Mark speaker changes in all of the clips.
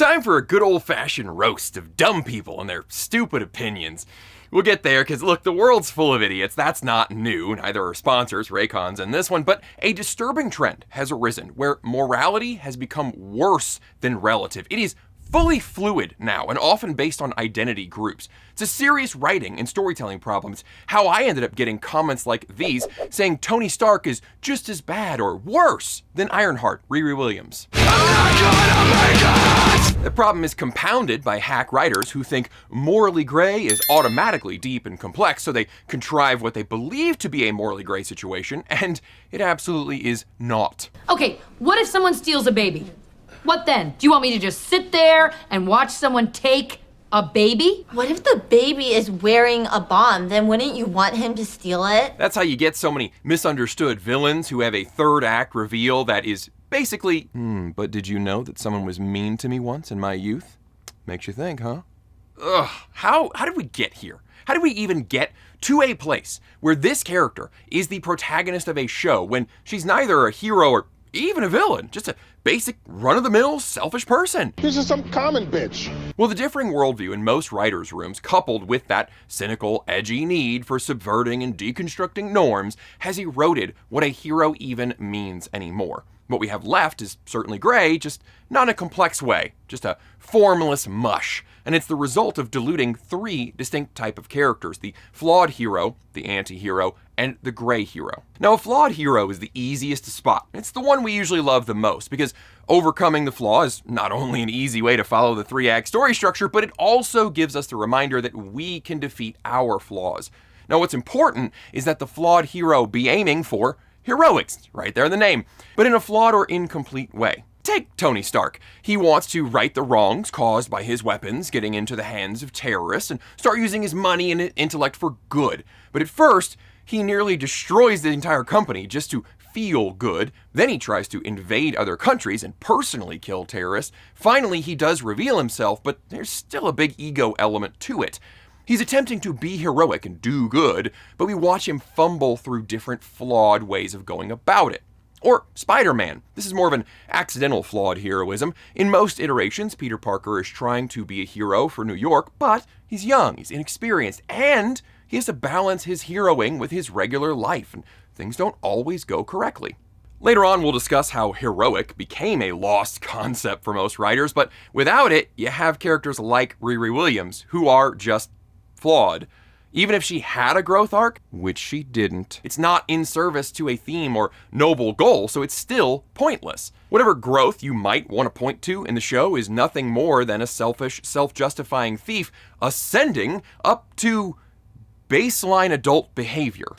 Speaker 1: time for a good old-fashioned roast of dumb people and their stupid opinions. We'll get there, because look, the world's full of idiots. That's not new. Neither are sponsors, Raycons, in this one. But a disturbing trend has arisen where morality has become worse than relative. It is fully fluid now, and often based on identity groups. It's a serious writing and storytelling problem. It's how I ended up getting comments like these, saying Tony Stark is just as bad or worse than Ironheart, Riri Williams. The problem is compounded by hack writers who think morally gray is automatically deep and complex, so they contrive what they believe to be a morally gray situation, and it absolutely is not.
Speaker 2: Okay, what if someone steals a baby? What then? Do you want me to just sit there and watch someone take a baby?
Speaker 3: What if the baby is wearing a bomb? Then wouldn't you want him to steal it?
Speaker 1: That's how you get so many misunderstood villains who have a third act reveal that is basically, but did you know that someone was mean to me once in my youth? Makes you think, huh? Ugh, how did we get here? How did we even get to a place where this character is the protagonist of a show when she's neither a hero or even a villain, just a basic run-of-the-mill selfish person?
Speaker 4: This is some common bitch.
Speaker 1: Well, the differing worldview in most writers' rooms, coupled with that cynical, edgy need for subverting and deconstructing norms, has eroded what a hero even means anymore. What we have left is certainly gray, just not in a complex way, just a formless mush. And it's the result of diluting three distinct types of characters: the flawed hero, the anti-hero, and the gray hero. Now, a flawed hero is the easiest to spot. It's the one we usually love the most, because overcoming the flaw is not only an easy way to follow the three-act story structure, but it also gives us the reminder that we can defeat our flaws. Now, what's important is that the flawed hero be aiming for heroics, right there in the name, but in a flawed or incomplete way. Take Tony Stark. He wants to right the wrongs caused by his weapons getting into the hands of terrorists and start using his money and intellect for good. But at first, he nearly destroys the entire company just to feel good. Then he tries to invade other countries and personally kill terrorists. Finally, he does reveal himself, but there's still a big ego element to it. He's attempting to be heroic and do good, but we watch him fumble through different flawed ways of going about it. Or Spider-Man. This is more of an accidental flawed heroism. In most iterations, Peter Parker is trying to be a hero for New York, but he's young, he's inexperienced, and he has to balance his heroing with his regular life, and things don't always go correctly. Later on, we'll discuss how heroic became a lost concept for most writers, but without it, you have characters like Riri Williams, who are just flawed. Even if she had a growth arc, which she didn't, it's not in service to a theme or noble goal, so it's still pointless. Whatever growth you might want to point to in the show is nothing more than a selfish, self-justifying thief ascending up to baseline adult behavior.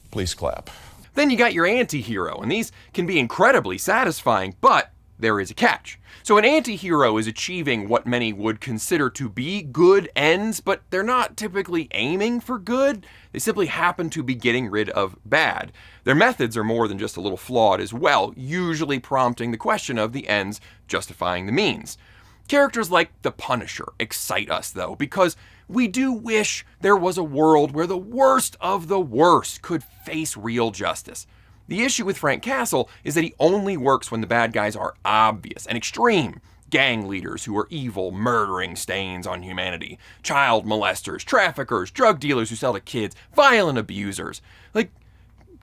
Speaker 4: Please clap.
Speaker 1: Then you got your anti-hero, and these can be incredibly satisfying, but there is a catch. So an anti-hero is achieving what many would consider to be good ends, but they're not typically aiming for good. They simply happen to be getting rid of bad. Their methods are more than just a little flawed as well, usually prompting the question of the ends justifying the means. Characters like the Punisher excite us, though, because we do wish there was a world where the worst of the worst could face real justice. The issue with Frank Castle is that he only works when the bad guys are obvious and extreme. Gang leaders who are evil, murdering stains on humanity. Child molesters, traffickers, drug dealers who sell to kids, violent abusers.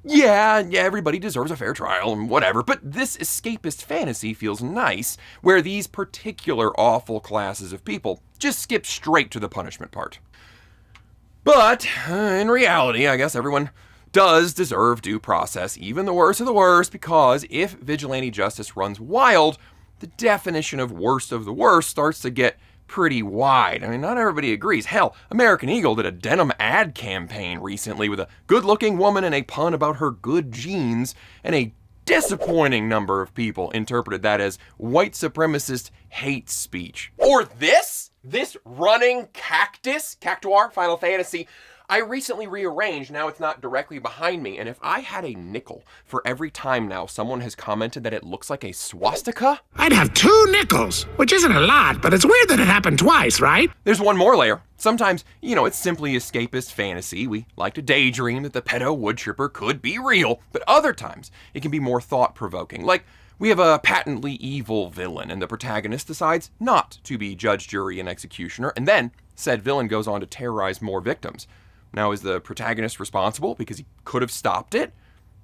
Speaker 1: Yeah, everybody deserves a fair trial and whatever, but this escapist fantasy feels nice, where these particular awful classes of people just skip straight to the punishment part. But, in reality, I guess everyone does deserve due process, even the worst of the worst, because if vigilante justice runs wild, the definition of worst of the worst starts to get pretty wide. I mean, not everybody agrees. Hell, American Eagle did a denim ad campaign recently with a good-looking woman and a pun about her good genes, and a disappointing number of people interpreted that as white supremacist hate speech. Or this running cactus, Cactuar, Final Fantasy, I recently rearranged, now it's not directly behind me, and if I had a nickel for every time now someone has commented that it looks like a swastika,
Speaker 5: I'd have 2 nickels, which isn't a lot, but it's weird that it happened twice, right?
Speaker 1: There's one more layer. Sometimes, it's simply escapist fantasy. We like to daydream that the pedo wood chipper could be real, but other times it can be more thought-provoking. Like, We have a patently evil villain, and the protagonist decides not to be judge, jury, and executioner, and then said villain goes on to terrorize more victims. Now, is the protagonist responsible because he could have stopped it?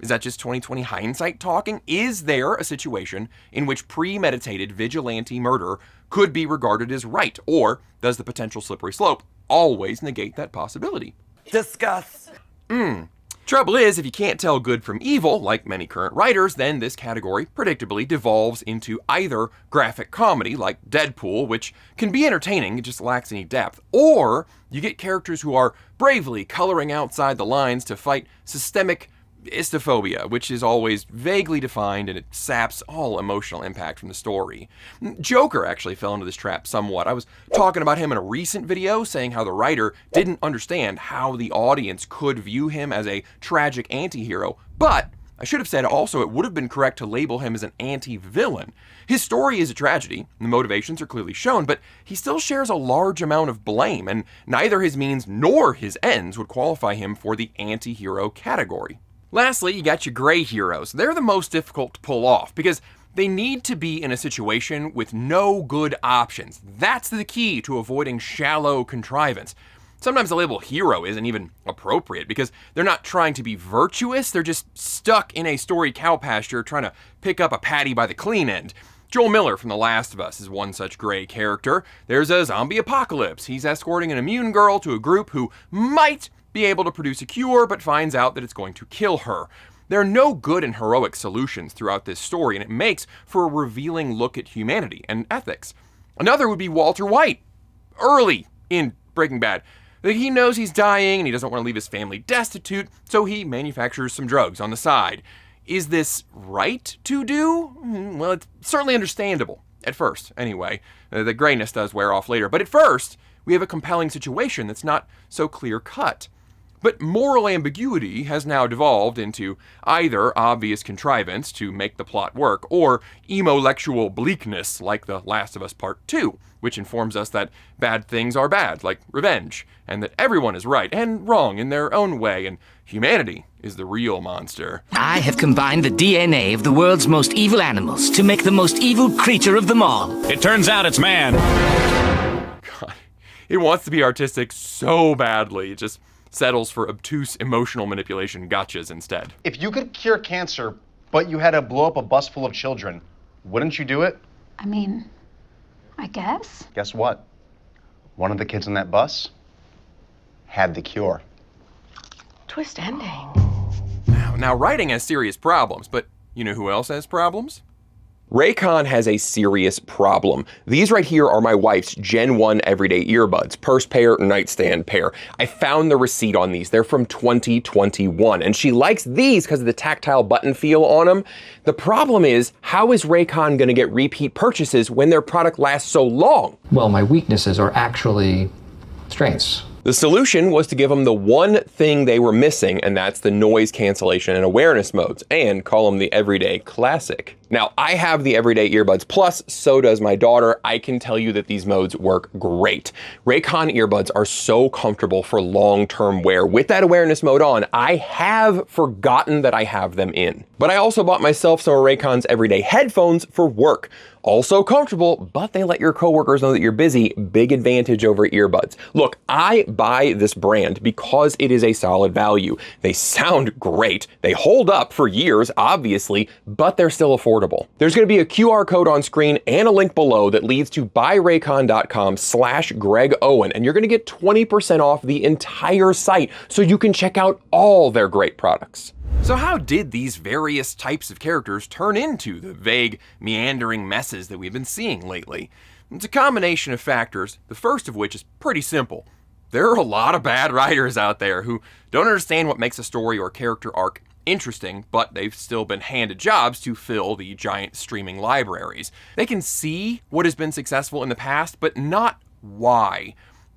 Speaker 1: Is that just 2020 hindsight talking? Is there a situation in which premeditated vigilante murder could be regarded as right? Or does the potential slippery slope always negate that possibility?
Speaker 6: Discuss.
Speaker 1: Trouble is, if you can't tell good from evil, like many current writers, then this category predictably devolves into either graphic comedy, like Deadpool, which can be entertaining, it just lacks any depth, or you get characters who are bravely coloring outside the lines to fight systemic istophobia, which is always vaguely defined and it saps all emotional impact from the story. Joker actually fell into this trap somewhat. I was talking about him in a recent video, saying how the writer didn't understand how the audience could view him as a tragic anti-hero, but I should have said also it would have been correct to label him as an anti-villain. His story is a tragedy, the motivations are clearly shown, but he still shares a large amount of blame, and neither his means nor his ends would qualify him for the anti-hero category. Lastly, you got your gray heroes. They're the most difficult to pull off because they need to be in a situation with no good options. That's the key to avoiding shallow contrivance. Sometimes the label hero isn't even appropriate because they're not trying to be virtuous, they're just stuck in a story cow pasture trying to pick up a patty by the clean end. Joel Miller from The Last of Us is one such gray character. There's a zombie apocalypse. He's escorting an immune girl to a group who might be able to produce a cure, but finds out that it's going to kill her. There are no good and heroic solutions throughout this story, and it makes for a revealing look at humanity and ethics. Another would be Walter White, early in Breaking Bad. He knows he's dying, and he doesn't want to leave his family destitute, so he manufactures some drugs on the side. Is this right to do? Well, it's certainly understandable, at first, anyway. The grayness does wear off later, but at first, we have a compelling situation that's not so clear-cut. But moral ambiguity has now devolved into either obvious contrivance to make the plot work, or emo-lectual bleakness like The Last of Us Part 2, which informs us that bad things are bad, like revenge, and that everyone is right and wrong in their own way, and humanity is the real monster.
Speaker 7: I have combined the DNA of the world's most evil animals to make the most evil creature of them all.
Speaker 8: It turns out it's man.
Speaker 1: God, it wants to be artistic so badly, it just settles for obtuse emotional manipulation gotchas instead.
Speaker 9: If you could cure cancer, but you had to blow up a bus full of children, wouldn't you do it?
Speaker 10: I mean, I guess.
Speaker 9: Guess what? One of the kids on that bus had the cure.
Speaker 10: Twist ending.
Speaker 1: Now, writing has serious problems, but you know who else has problems? Raycon has a serious problem. These right here are my wife's Gen 1 everyday earbuds, purse pair, nightstand pair. I found the receipt on these. They're from 2021, and she likes these because of the tactile button feel on them. The problem is, how is Raycon going to get repeat purchases when their product lasts so long?
Speaker 11: Well, my weaknesses are actually strengths.
Speaker 1: The solution was to give them the one thing they were missing, and that's the noise cancellation and awareness modes, and call them the Everyday Classic. Now, I have the Everyday Earbuds Plus, so does my daughter. I can tell you that these modes work great. Raycon earbuds are so comfortable for long-term wear. With that awareness mode on, I have forgotten that I have them in. But I also bought myself some of Raycon's everyday headphones for work. Also comfortable, but they let your coworkers know that you're busy. Big advantage over earbuds. Look, I buy this brand because it is a solid value. They sound great. They hold up for years, obviously, but they're still affordable. There's going to be a QR code on screen and a link below that leads to buyraycon.com/GregOwen, and you're going to get 20% off the entire site so you can check out all their great products. So how did these various types of characters turn into the vague, meandering messes that we've been seeing lately? It's a combination of factors, the first of which is pretty simple. There are a lot of bad writers out there who don't understand what makes a story or character arc interesting, but they've still been handed jobs to fill the giant streaming libraries. They can see what has been successful in the past, but not why.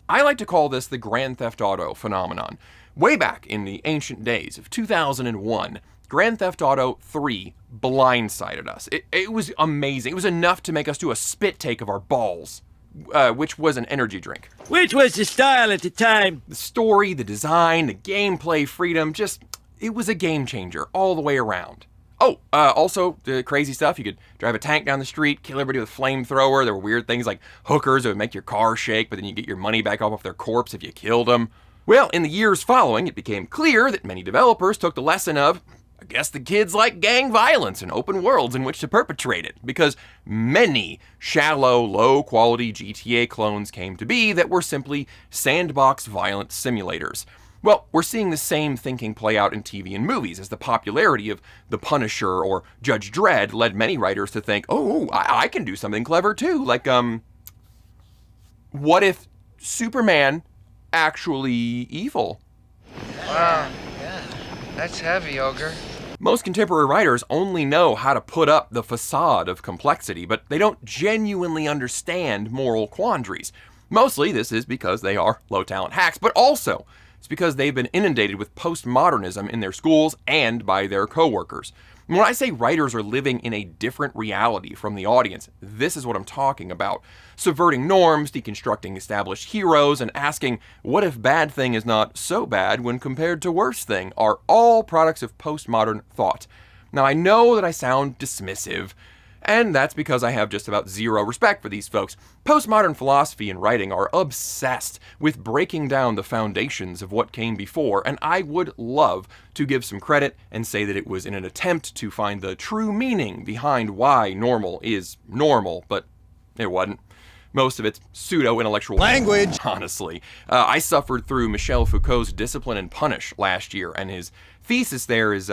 Speaker 1: I like to call this the Grand Theft Auto phenomenon. Way back in the ancient days of 2001, Grand Theft Auto 3 blindsided us. It was amazing. It was enough to make us do a spit take of our balls, which was an energy drink.
Speaker 6: Which was the style at the time?
Speaker 1: The story, the design, the gameplay freedom, it was a game changer all the way around. Oh, also, the crazy stuff, you could drive a tank down the street, kill everybody with a flamethrower. There were weird things like hookers that would make your car shake, but then you get your money back off their corpse if you killed them. Well, in the years following, it became clear that many developers took the lesson of, I guess the kids like gang violence and open worlds in which to perpetrate it, because many shallow, low-quality GTA clones came to be that were simply sandbox violence simulators. Well, we're seeing the same thinking play out in TV and movies, as the popularity of The Punisher or Judge Dredd led many writers to think, oh, I can do something clever too, like, what if Superman actually evil?
Speaker 6: Wow, yeah, that's heavy, Ogre.
Speaker 1: Most contemporary writers only know how to put up the facade of complexity, but they don't genuinely understand moral quandaries. Mostly this is because they are low-talent hacks, but also it's because they've been inundated with postmodernism in their schools and by their coworkers. When I say writers are living in a different reality from the audience, this is what I'm talking about. Subverting norms, deconstructing established heroes, and asking, what if bad thing is not so bad when compared to worse thing, are all products of postmodern thought. Now, I know that I sound dismissive, and that's because I have just about zero respect for these folks. Postmodern philosophy and writing are obsessed with breaking down the foundations of what came before, and I would love to give some credit and say that it was in an attempt to find the true meaning behind why normal is normal, but it wasn't. Most of it's pseudo-intellectual language, honestly. I suffered through Michel Foucault's Discipline and Punish last year, and his thesis there is,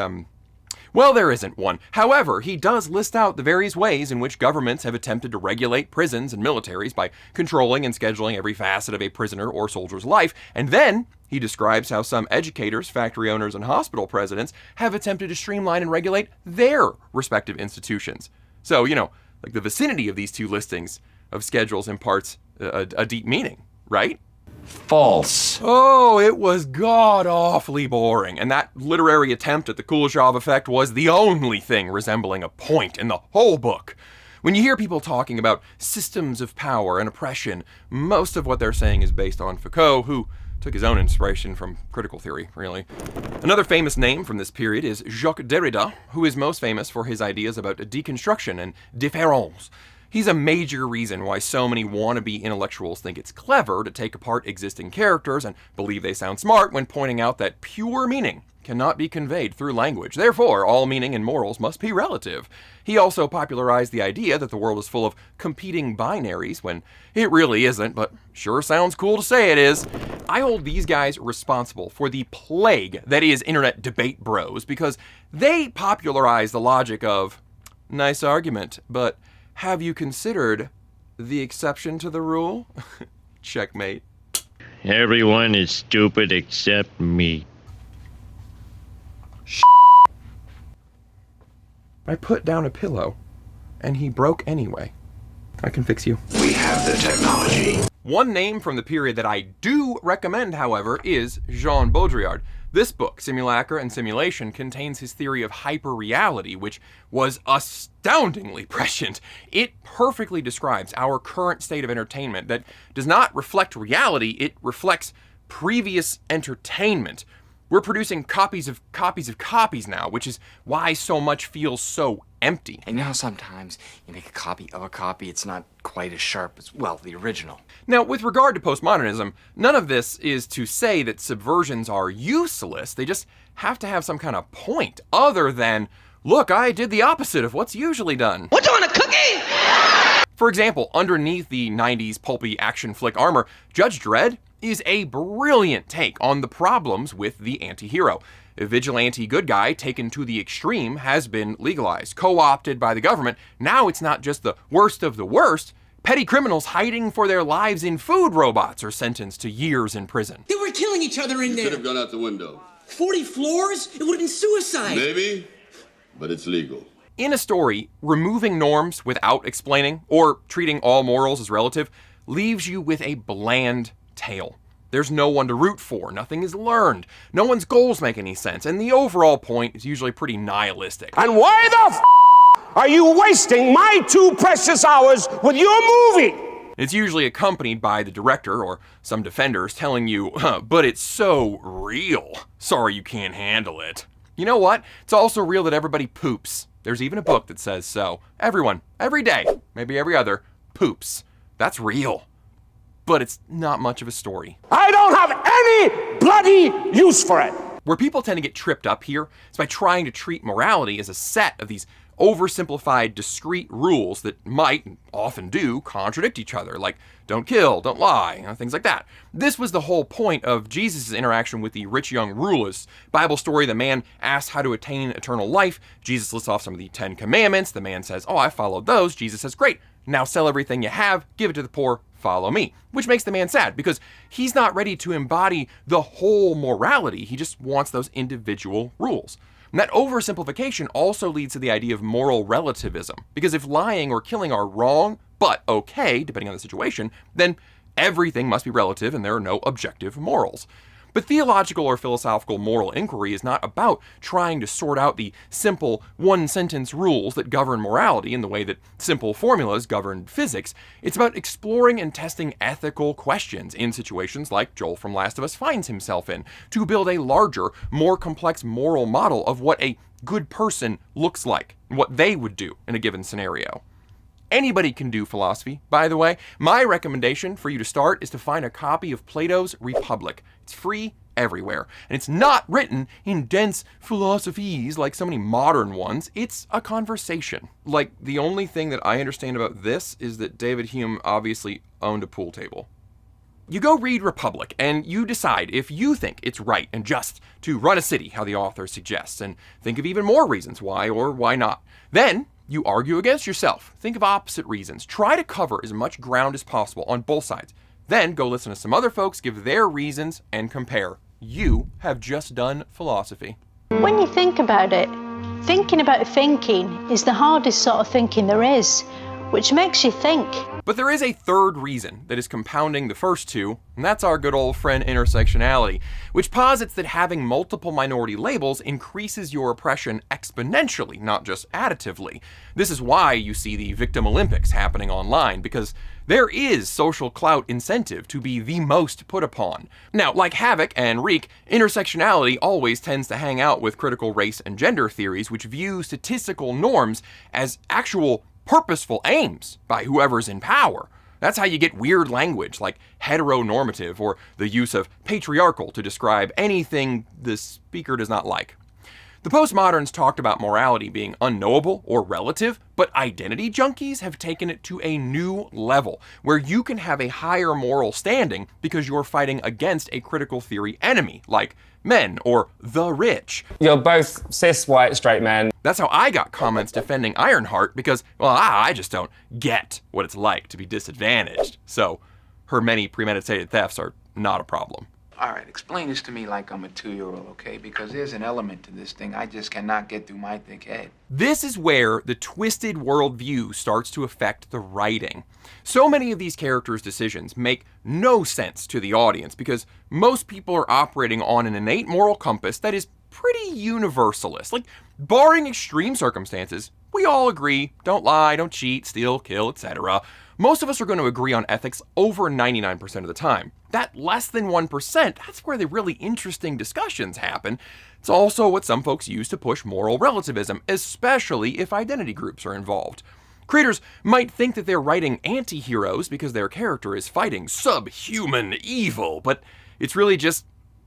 Speaker 1: well, there isn't one. However, he does list out the various ways in which governments have attempted to regulate prisons and militaries by controlling and scheduling every facet of a prisoner or soldier's life, and then he describes how some educators, factory owners, and hospital presidents have attempted to streamline and regulate their respective institutions. So, you know, like the vicinity of these two listings of schedules imparts a deep meaning, right?
Speaker 11: False.
Speaker 1: Oh, it was god-awfully boring, and that literary attempt at the Kuleshov effect was the only thing resembling a point in the whole book. When you hear people talking about systems of power and oppression, most of what they're saying is based on Foucault, who took his own inspiration from critical theory, really. Another famous name from this period is Jacques Derrida, who is most famous for his ideas about deconstruction and différance. He's a major reason why so many wannabe intellectuals think it's clever to take apart existing characters and believe they sound smart when pointing out that pure meaning cannot be conveyed through language. Therefore, all meaning and morals must be relative. He also popularized the idea that the world is full of competing binaries when it really isn't, but sure sounds cool to say it is. I hold these guys responsible for the plague that is internet debate bros because they popularize the logic of, nice argument, but have you considered the exception to the rule? Checkmate.
Speaker 8: Everyone is stupid except me.
Speaker 1: I put down a pillow, and he broke anyway. I can fix you.
Speaker 5: We have the technology.
Speaker 1: One name from the period that I do recommend, however, is Jean Baudrillard. This book, Simulacra and Simulation, contains his theory of hyperreality, which was astoundingly prescient. It perfectly describes our current state of entertainment that does not reflect reality, it reflects previous entertainment. We're producing copies of copies now, which is why so much feels so empty.
Speaker 12: And you know how sometimes you make a copy of a copy, it's not quite as sharp as, well, the original.
Speaker 1: Now, with regard to postmodernism, none of this is to say that subversions are useless. They just have to have some kind of point other than, look, I did the opposite of what's usually done.
Speaker 6: What, you want a cookie?
Speaker 1: For example, underneath the 90s pulpy action flick armor, Judge Dredd is a brilliant take on the problems with the anti-hero. A vigilante good guy taken to the extreme has been legalized, co-opted by the government. Now it's not just the worst of the worst. Petty criminals hiding for their lives in food robots are sentenced to years in prison.
Speaker 13: They were killing each other in there.
Speaker 14: Could have gone out the window.
Speaker 13: 40 floors? It would have been suicide.
Speaker 14: Maybe, but it's legal.
Speaker 1: In a story, removing norms without explaining or treating all morals as relative leaves you with a bland tale. There's no one to root for, nothing is learned, no one's goals make any sense, and the overall point is usually pretty nihilistic.
Speaker 15: And why the are you wasting my 2 precious hours with your movie?
Speaker 1: It's usually accompanied by the director or some defenders telling you, but it's so real. Sorry you can't handle it. You know what? It's also real that everybody poops. There's even a book that says so. Everyone, every day, maybe every other, poops. That's real. But it's not much of a story.
Speaker 15: I don't have any bloody use for it.
Speaker 1: Where people tend to get tripped up here is by trying to treat morality as a set of these oversimplified, discrete rules that might, and often do, contradict each other, like don't kill, don't lie, things like that. This was the whole point of Jesus' interaction with the rich young ruler's Bible story. The man asks how to attain eternal life. Jesus lists off some of the 10 commandments. The man says, oh, I followed those. Jesus says, great, now sell everything you have, give it to the poor, follow me. Which makes the man sad because he's not ready to embody the whole morality. He just wants those individual rules. And that oversimplification also leads to the idea of moral relativism, because if lying or killing are wrong, but okay, depending on the situation, then everything must be relative and there are no objective morals. But theological or philosophical moral inquiry is not about trying to sort out the simple one-sentence rules that govern morality in the way that simple formulas govern physics. It's about exploring and testing ethical questions in situations like Joel from Last of Us finds himself in, to build a larger, more complex moral model of what a good person looks like, and what they would do in a given scenario. Anybody can do philosophy, by the way. My recommendation for you to start is to find a copy of Plato's Republic. It's free everywhere, and it's not written in dense philosophies like so many modern ones. It's a conversation. Like, the only thing that I understand about this is that David Hume obviously owned a pool table. You go read Republic, and you decide if you think it's right and just to run a city how the author suggests, and think of even more reasons why or why not. Then you argue against yourself. Think of opposite reasons. Try to cover as much ground as possible on both sides. Then go listen to some other folks give their reasons and compare. You have just done philosophy.
Speaker 16: When you think about it, thinking about thinking is the hardest sort of thinking there is, which makes you think.
Speaker 1: But there is a third reason that is compounding the first two, and that's our good old friend intersectionality, which posits that having multiple minority labels increases your oppression exponentially, not just additively. This is why you see the Victim Olympics happening online, because there is social clout incentive to be the most put upon. Now, like Havoc and Reek, intersectionality always tends to hang out with critical race and gender theories, which view statistical norms as actual purposeful aims by whoever's in power. That's how you get weird language like heteronormative or the use of patriarchal to describe anything the speaker does not like. The postmoderns talked about morality being unknowable or relative, but identity junkies have taken it to a new level where you can have a higher moral standing because you're fighting against a critical theory enemy, like men or the rich.
Speaker 17: You're both cis, white, straight men.
Speaker 1: That's how I got comments defending Ironheart because, well, I just don't get what it's like to be disadvantaged. So her many premeditated thefts are not a problem.
Speaker 6: All right, explain this to me like I'm a 2-year-old, okay? Because there's an element to this thing I just cannot get through my thick head.
Speaker 1: This is where the twisted worldview starts to affect the writing. So many of these characters' decisions make no sense to the audience because most people are operating on an innate moral compass that is pretty universalist. Like, barring extreme circumstances, we all agree, don't lie, don't cheat, steal, kill, etc. Most of us are going to agree on ethics over 99% of the time. That less than 1%, that's where the really interesting discussions happen. It's also what some folks use to push moral relativism, especially if identity groups are involved. Creators might think that they're writing anti-heroes because their character is fighting subhuman evil, but it's really just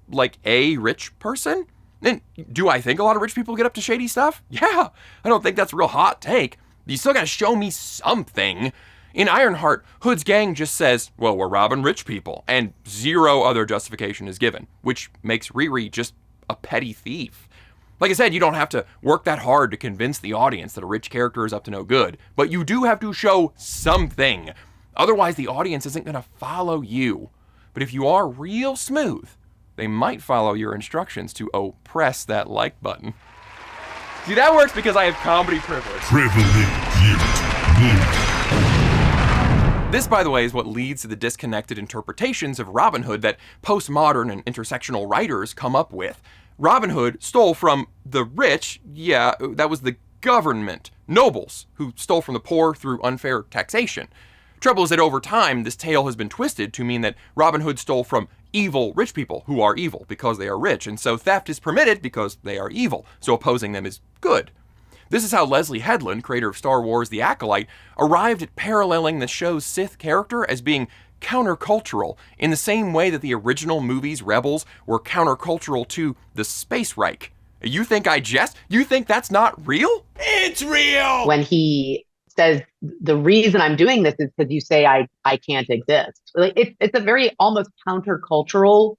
Speaker 1: like a rich person? And do I think a lot of rich people get up to shady stuff? Yeah, I don't think that's a real hot take. You still gotta show me something. In Ironheart, Hood's gang just says, well, we're robbing rich people, and zero other justification is given, which makes Riri just a petty thief. Like I said, you don't have to work that hard to convince the audience that a rich character is up to no good, but you do have to show something. Otherwise, the audience isn't gonna follow you. But if you are real smooth, they might follow your instructions to, press that like button. See, that works because I have comedy privilege. This, by the way, is what leads to the disconnected interpretations of Robin Hood that postmodern and intersectional writers come up with. Robin Hood stole from the rich, yeah, that was the government, nobles, who stole from the poor through unfair taxation. Trouble is that over time, this tale has been twisted to mean that Robin Hood stole from evil rich people who are evil because they are rich, and so theft is permitted because they are evil, so opposing them is good. This is how Leslie Headland, creator of Star Wars The Acolyte, arrived at paralleling the show's Sith character as being countercultural in the same way that the original movie's rebels were countercultural to the Space Reich. You think I jest? You think that's not real?
Speaker 13: It's real!
Speaker 18: When he says, the reason I'm doing this is because you say I can't exist. Like, it's a very almost countercultural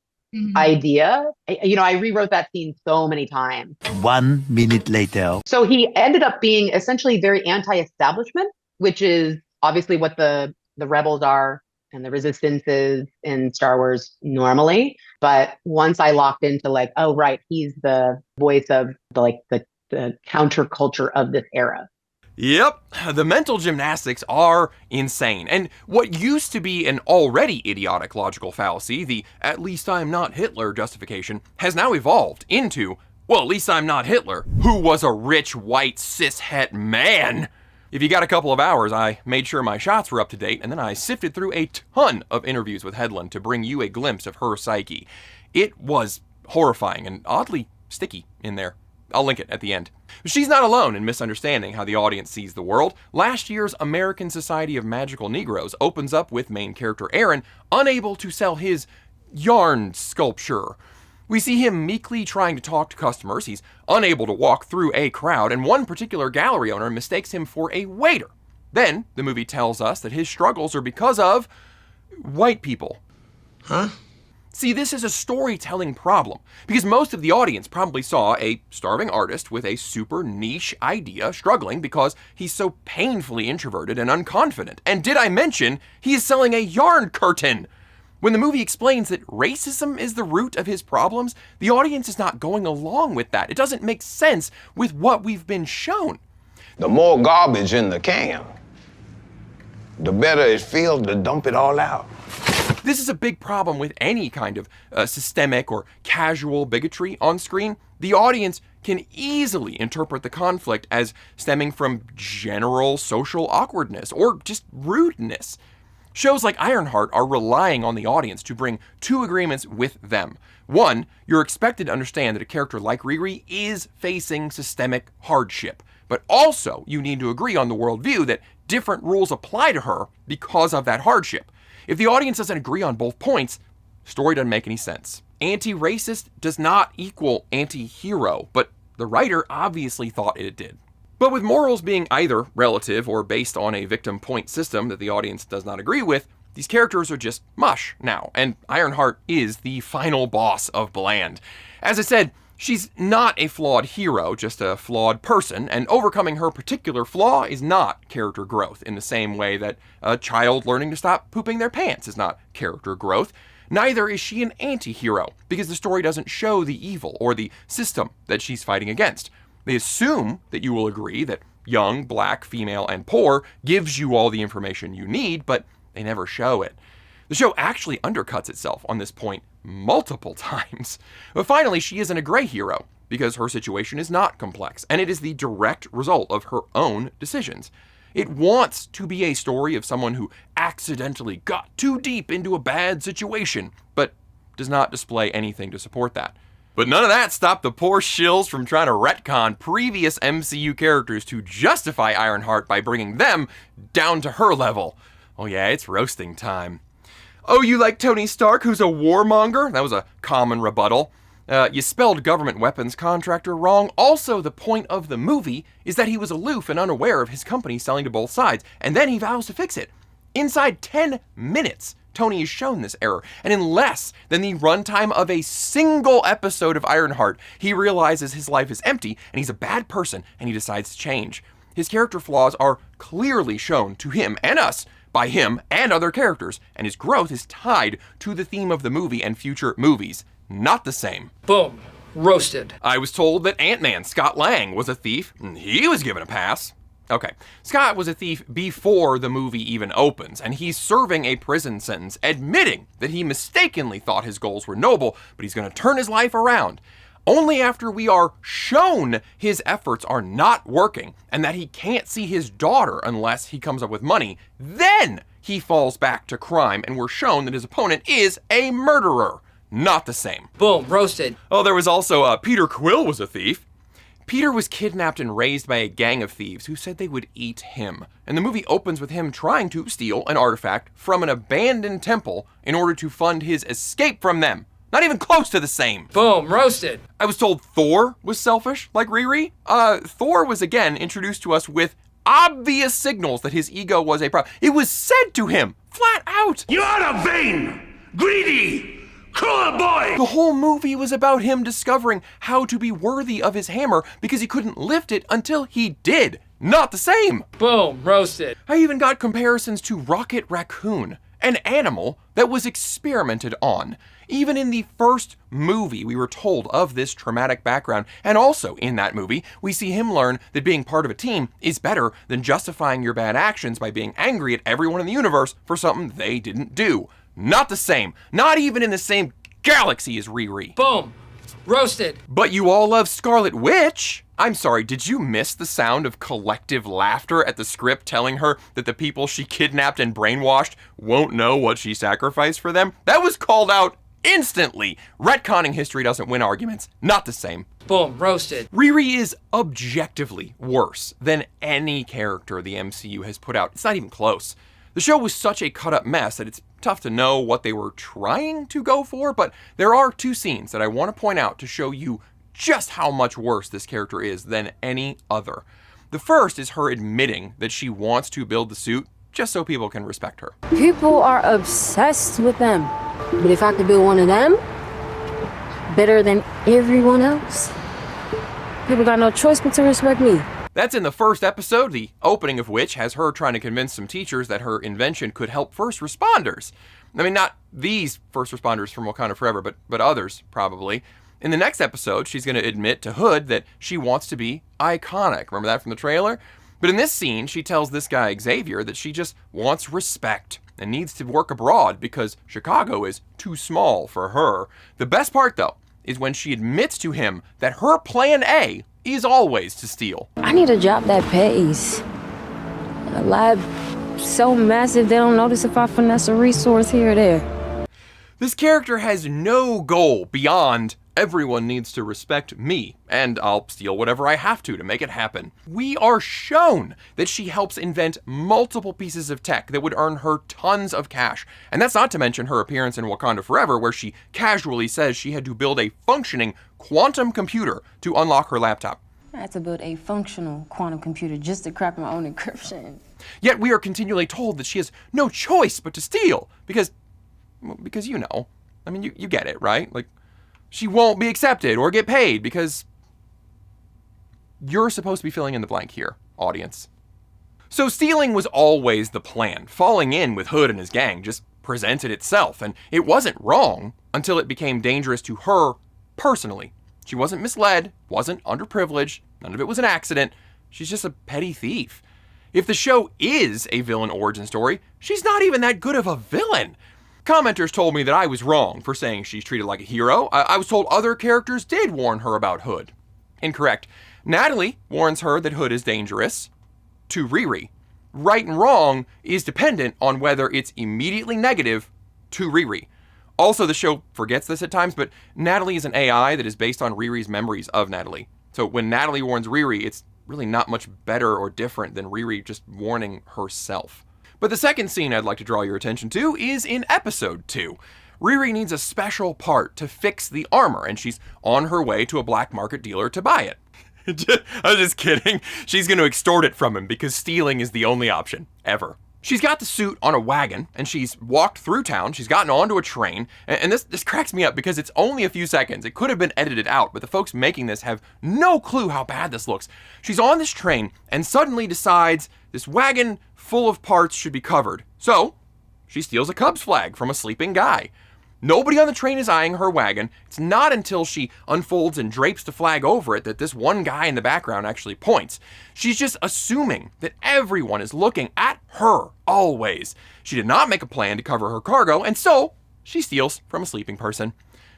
Speaker 18: idea. I rewrote that scene so many times.
Speaker 19: 1 minute later.
Speaker 18: So he ended up being essentially very anti-establishment, which is obviously what the rebels are and the resistance is in Star Wars normally. But once I locked into like, oh, right, he's the voice of the counterculture of this era.
Speaker 1: Yep, the mental gymnastics are insane, and what used to be an already idiotic logical fallacy, the "at least I'm not Hitler" justification, has now evolved into, well, at least I'm not Hitler, who was a rich, white, cishet man. If you got a couple of hours, I made sure my shots were up to date, and then I sifted through a ton of interviews with Headland to bring you a glimpse of her psyche. It was horrifying and oddly sticky in there. I'll link it at the end. She's not alone in misunderstanding how the audience sees the world. Last year's American Society of Magical Negroes opens up with main character Aaron unable to sell his yarn sculpture. We see him meekly trying to talk to customers. He's unable to walk through a crowd, and one particular gallery owner mistakes him for a waiter. Then the movie tells us that his struggles are because of white people.
Speaker 13: Huh?
Speaker 1: See, this is a storytelling problem, because most of the audience probably saw a starving artist with a super niche idea struggling because he's so painfully introverted and unconfident. And did I mention he is selling a yarn curtain? When the movie explains that racism is the root of his problems, the audience is not going along with that. It doesn't make sense with what we've been shown.
Speaker 20: The more garbage in the can, the better it feels to dump it all out.
Speaker 1: This is a big problem with any kind of systemic or casual bigotry on screen. The audience can easily interpret the conflict as stemming from general social awkwardness or just rudeness. Shows like Ironheart are relying on the audience to bring two agreements with them. One, you're expected to understand that a character like Riri is facing systemic hardship, but also you need to agree on the worldview that different rules apply to her because of that hardship. If the audience doesn't agree on both points, the story doesn't make any sense. Anti-racist does not equal anti-hero, but the writer obviously thought it did. But with morals being either relative or based on a victim point system that the audience does not agree with, these characters are just mush now, and Ironheart is the final boss of Bland. As I said, she's not a flawed hero, just a flawed person, and overcoming her particular flaw is not character growth in the same way that a child learning to stop pooping their pants is not character growth. Neither is she an anti-hero, because the story doesn't show the evil or the system that she's fighting against. They assume that you will agree that young, black, female, and poor gives you all the information you need, but they never show it. The show actually undercuts itself on this point multiple times. But finally, she isn't a gray hero, because her situation is not complex, and it is the direct result of her own decisions. It wants to be a story of someone who accidentally got too deep into a bad situation, but does not display anything to support that. But none of that stopped the poor shills from trying to retcon previous MCU characters to justify Ironheart by bringing them down to her level. Oh yeah, it's roasting time. Oh, you like Tony Stark, who's a warmonger? That was a common rebuttal. You spelled government weapons contractor wrong. Also, the point of the movie is that he was aloof and unaware of his company selling to both sides, and then he vows to fix it. Inside 10 minutes, Tony is shown this error, and in less than the runtime of a single episode of Ironheart, he realizes his life is empty, and he's a bad person, and he decides to change. His character flaws are clearly shown to him and us by him and other characters, and his growth is tied to the theme of the movie and future movies. Not the same.
Speaker 21: Boom. Roasted.
Speaker 1: I was told that Ant-Man, Scott Lang, was a thief, and he was given a pass. Okay, Scott was a thief before the movie even opens, and he's serving a prison sentence, admitting that he mistakenly thought his goals were noble, but he's going to turn his life around. Only after we are shown his efforts are not working, and that he can't see his daughter unless he comes up with money, then he falls back to crime, and we're shown that his opponent is a murderer. Not the same.
Speaker 12: Boom, roasted.
Speaker 1: Oh, there was also Peter Quill was a thief. Peter was kidnapped and raised by a gang of thieves who said they would eat him. And the movie opens with him trying to steal an artifact from an abandoned temple in order to fund his escape from them. Not even close to the same.
Speaker 12: Boom, roasted.
Speaker 1: I was told Thor was selfish, like Riri. Thor was again introduced to us with obvious signals that his ego was a problem. It was said to him, flat out.
Speaker 13: You are a vain, greedy, cruel boy!
Speaker 1: The whole movie was about him discovering how to be worthy of his hammer because he couldn't lift it until he did. Not the same.
Speaker 12: Boom, roasted.
Speaker 1: I even got comparisons to Rocket Raccoon, an animal that was experimented on. Even in the first movie, we were told of this traumatic background, and also in that movie, we see him learn that being part of a team is better than justifying your bad actions by being angry at everyone in the universe for something they didn't do. Not the same. Not even in the same galaxy as Riri.
Speaker 12: Boom. Roasted.
Speaker 1: But you all love Scarlet Witch. I'm sorry, did you miss the sound of collective laughter at the script telling her that the people she kidnapped and brainwashed won't know what she sacrificed for them? That was called out instantly. Retconning history doesn't win arguments. Not the same.
Speaker 12: Boom, roasted.
Speaker 1: Riri is objectively worse than any character the MCU has put out. It's not even close. The show was such a cut-up mess that it's tough to know what they were trying to go for, but there are two scenes that I want to point out to show you just how much worse this character is than any other. The first is her admitting that she wants to build the suit just so people can respect her.
Speaker 21: People are obsessed with them, but if I could build one of them better than everyone else, people got no choice but to respect me.
Speaker 1: That's in the first episode, the opening of which has her trying to convince some teachers that her invention could help first responders. I mean, not these first responders from Wakanda Forever, but others, probably. In the next episode, she's going to admit to Hood that she wants to be iconic. Remember that from the trailer? But in this scene, she tells this guy, Xavier, that she just wants respect and needs to work abroad because Chicago is too small for her. The best part, though, is when she admits to him that her plan A is always to steal.
Speaker 21: I need a job that pays. A lab so massive they don't notice if I finesse a resource here or there.
Speaker 1: This character has no goal beyond everyone needs to respect me, and I'll steal whatever I have to make it happen. We are shown that she helps invent multiple pieces of tech that would earn her tons of cash. And that's not to mention her appearance in Wakanda Forever, where she casually says she had to build a functioning quantum computer to unlock her laptop.
Speaker 21: I had to build a functional quantum computer just to crack my own encryption.
Speaker 1: Yet we are continually told that she has no choice but to steal, because you know, I mean, you get it, right? Like, she won't be accepted or get paid because you're supposed to be filling in the blank here, audience. So stealing was always the plan. Falling in with Hood and his gang just presented itself, and it wasn't wrong until it became dangerous to her personally. She wasn't misled, wasn't underprivileged, none of it was an accident. She's just a petty thief. If the show is a villain origin story, she's not even that good of a villain. Commenters told me that I was wrong for saying she's treated like a hero. I was told other characters did warn her about Hood. Incorrect. Natalie warns her that Hood is dangerous to Riri. Right and wrong is dependent on whether it's immediately negative to Riri. Also, the show forgets this at times, but Natalie is an AI that is based on Riri's memories of Natalie. So when Natalie warns Riri, it's really not much better or different than Riri just warning herself. But the second scene I'd like to draw your attention to is in episode 2. Riri needs a special part to fix the armor, and she's on her way to a black market dealer to buy it. I was just kidding. She's going to extort it from him because stealing is the only option, ever. She's got the suit on a wagon, and she's walked through town. She's gotten onto a train, and this cracks me up because it's only a few seconds. It could have been edited out, but the folks making this have no clue how bad this looks. She's on this train and suddenly decides this wagon full of parts should be covered. So she steals a Cubs flag from a sleeping guy. Nobody on the train is eyeing her wagon. It's not until she unfolds and drapes the flag over it that this one guy in the background actually points. She's just assuming that everyone is looking at her, always. She did not make a plan to cover her cargo, and so she steals from a sleeping person.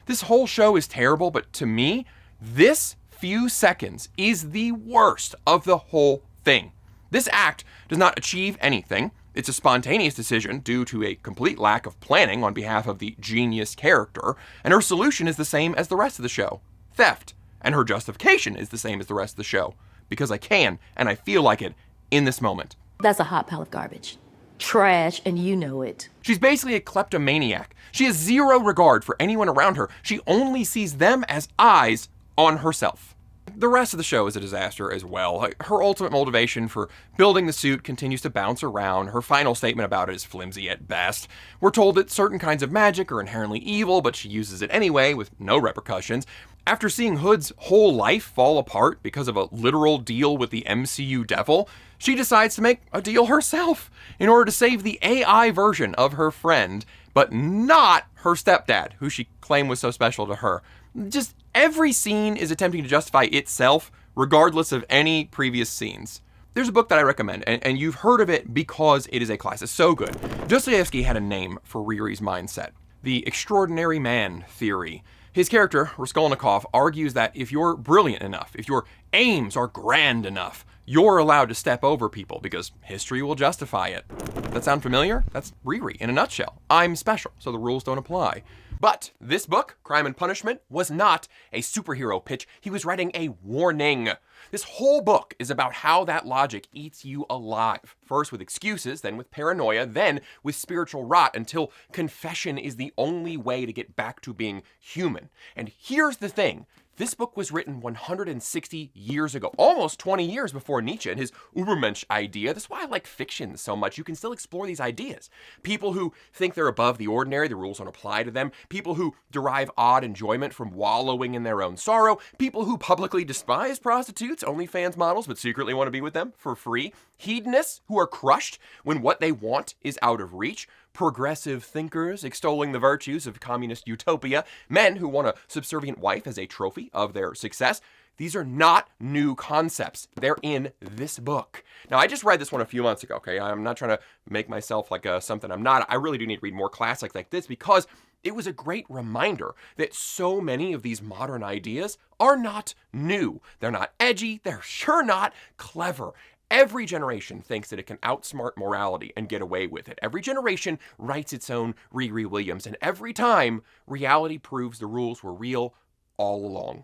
Speaker 1: This whole show is terrible, but to me, this few seconds is the worst of the whole thing. This act does not achieve anything. It's a spontaneous decision due to a complete lack of planning on behalf of the genius character, and her solution is the same as the rest of the show: theft. And her justification is the same as the rest of the show, because I can, and I feel like it, in this moment.
Speaker 21: That's a hot pile of garbage. Trash, and you know it.
Speaker 1: She's basically a kleptomaniac. She has zero regard for anyone around her. She only sees them as eyes on herself. The rest of the show is a disaster as well. Her ultimate motivation for building the suit continues to bounce around. Her final statement about it is flimsy at best. We're told that certain kinds of magic are inherently evil, but she uses it anyway with no repercussions. After seeing Hood's whole life fall apart because of a literal deal with the MCU devil, she decides to make a deal herself in order to save the AI version of her friend, but not her stepdad, who she claimed was so special to her. Just every scene is attempting to justify itself, regardless of any previous scenes. There's a book that I recommend, and you've heard of it because it is a classic. It's so good. Dostoyevsky had a name for Riri's mindset: the extraordinary man theory. His character, Raskolnikov, argues that if you're brilliant enough, if your aims are grand enough, you're allowed to step over people because history will justify it. That sound familiar? That's Riri in a nutshell. I'm special, so the rules don't apply. But this book, Crime and Punishment, was not a superhero pitch. He was writing a warning. This whole book is about how that logic eats you alive. First with excuses, then with paranoia, then with spiritual rot, until confession is the only way to get back to being human. And here's the thing. This book was written 160 years ago, almost 20 years before Nietzsche and his Übermensch idea. That's why I like fiction so much. You can still explore these ideas. People who think they're above the ordinary, the rules don't apply to them. People who derive odd enjoyment from wallowing in their own sorrow. People who publicly despise prostitutes, OnlyFans models, but secretly want to be with them for free. Hedonists who are crushed when what they want is out of reach. Progressive thinkers extolling the virtues of communist utopia, men who want a subservient wife as a trophy of their success. These are not new concepts. They're in this book. Now, I just read this one a few months ago, okay? I'm not trying to make myself like something I'm not. I really do need to read more classics like this because it was a great reminder that so many of these modern ideas are not new. They're not edgy. They're sure not clever. Every generation thinks that it can outsmart morality and get away with it. Every generation writes its own Riri Williams, and every time, reality proves the rules were real all along.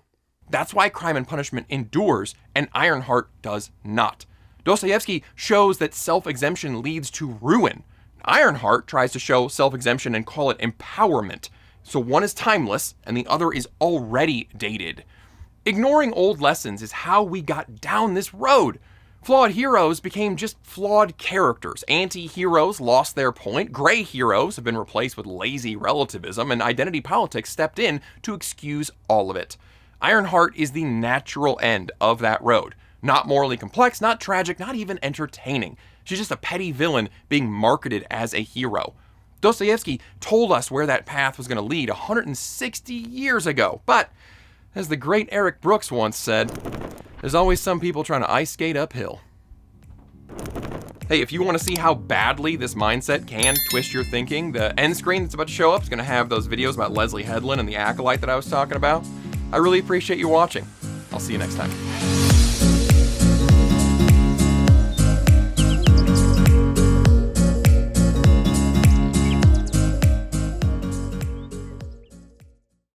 Speaker 1: That's why Crime and Punishment endures, and Ironheart does not. Dostoyevsky shows that self-exemption leads to ruin. Ironheart tries to show self-exemption and call it empowerment. So one is timeless, and the other is already dated. Ignoring old lessons is how we got down this road. Flawed heroes became just flawed characters. Anti-heroes lost their point. Gray heroes have been replaced with lazy relativism, and identity politics stepped in to excuse all of it. Ironheart is the natural end of that road. Not morally complex, not tragic, not even entertaining. She's just a petty villain being marketed as a hero. Dostoyevsky told us where that path was going to lead 160 years ago. But, as the great Eric Brooks once said, there's always some people trying to ice skate uphill. Hey, if you want to see how badly this mindset can twist your thinking, the end screen that's about to show up is going to have those videos about Leslie Headland and the acolyte that I was talking about. I really appreciate you watching. I'll see you next time.